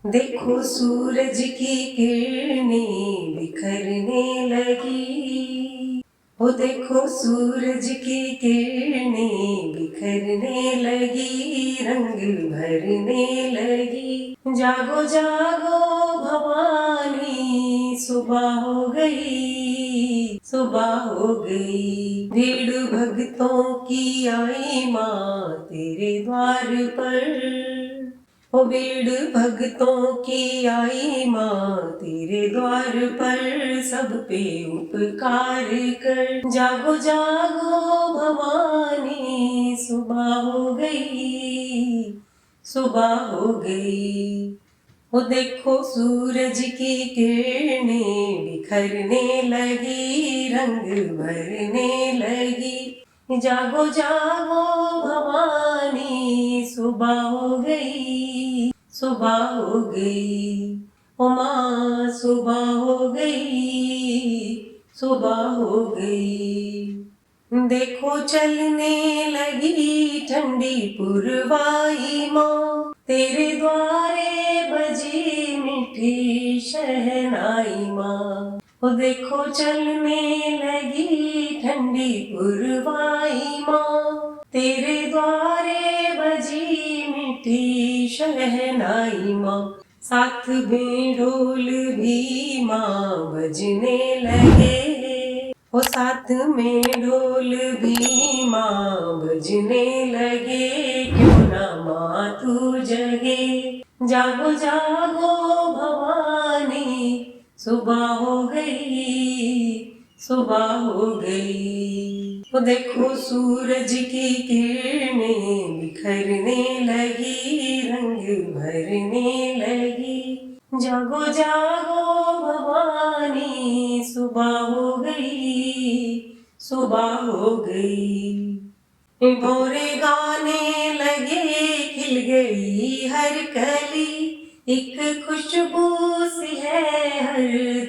देखो सूरज की किरणें बिखरने लगी। वो देखो सूरज की किरणें बिखरने लगी, रंग भरने लगी। जागो जागो भवानी, सुबह हो गई, सुबह हो गई। भीड़ भक्तों की आई माँ तेरे द्वार पर। ओ भीड़ भक्तों की आई माँ तेरे द्वार पर, सब पे उपकार कर। जागो जागो भवानी, सुबह हो गई, सुबह हो गई। वो देखो सूरज की किरणें बिखरने लगी, रंग भरने लगी। जागो जागो भवानी, सुबह हो गई, सुबह हो गई। ओ माँ सुबह हो गई, सुबह हो गई। देखो चलने लगी ठंडी पुरवाई माँ, तेरे द्वारे बजी मीठी शहनाई माँ। ओ देखो चलने लगी ठंडी पुरवाई माँ, तेरे द्वारे बजी मीठी शहनाई माँ। साथ में ढोल भी माँ बजने लगे, वो साथ में ढोल भी माँ बजने लगे। क्यों ना माँ तू जगे, जागो जागो भवानी, सुबह हो गई, सुबह हो गई। वो देखो सूरज की किरणें बिखरने लगी, रंग भरने लगी। जागो जागो भवानी, सुबह हो गई, सुबह हो गई। भोरे गाने लगे, खिल गई हर कली, एक खुशबू सी है हर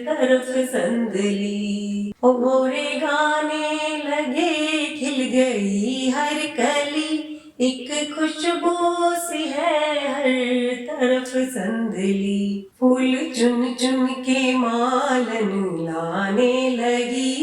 तरफ संदली। ओ भोरे गाने लगे, खिल गई हर कली, एक खुशबू सी है हर तरफ संदली। फूल चुन चुन के मालन लाने लगी,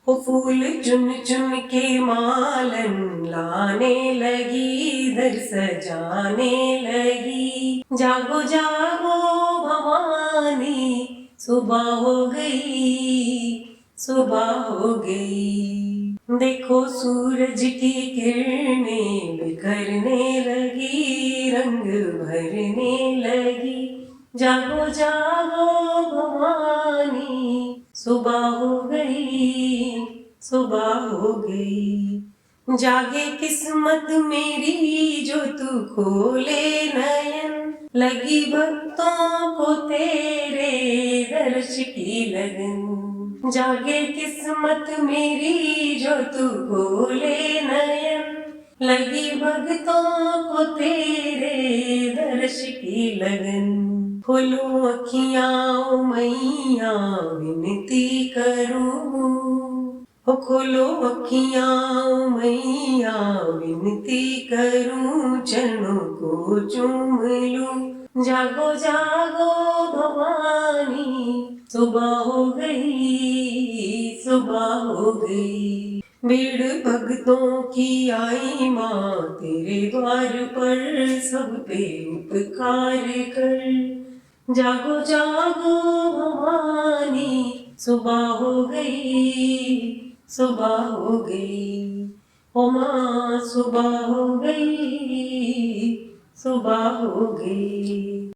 वो फूल चुन चुन के मालन लाने लगी, दर सजाने लगी। जागो जागो भवानी, सुबह हो गई, सुबह हो गई। देखो सूरज की किरणें बिखरने लगी, रंग भरने लगी। जागो जागो भवानी, सुबह हो गई, सुबह हो गई। जागे किस्मत मेरी जो तू खोले नयन, लगी भक्तों को तेरे दर्श की लगन। जागे किस्मत मेरी जो तू खोले नयन, लगी भक्तों को तेरे दर्श की लगन। खोलो अखियाँ मैया विनती करूँ, ओ खोलो अखियाँ मैया विनती करूँ, चरणों को चूम लूँ। जागो जागो भवानी, सुबह हो गई, सुबह हो गई। भीड़ भक्तों की आई माँ तेरे द्वार पर, सब पे उपकार कर। जागो जागो भवानी, सुबह हो गई, सुबह हो गई। ओ माँ सुबह हो गई, सुबह हो गई।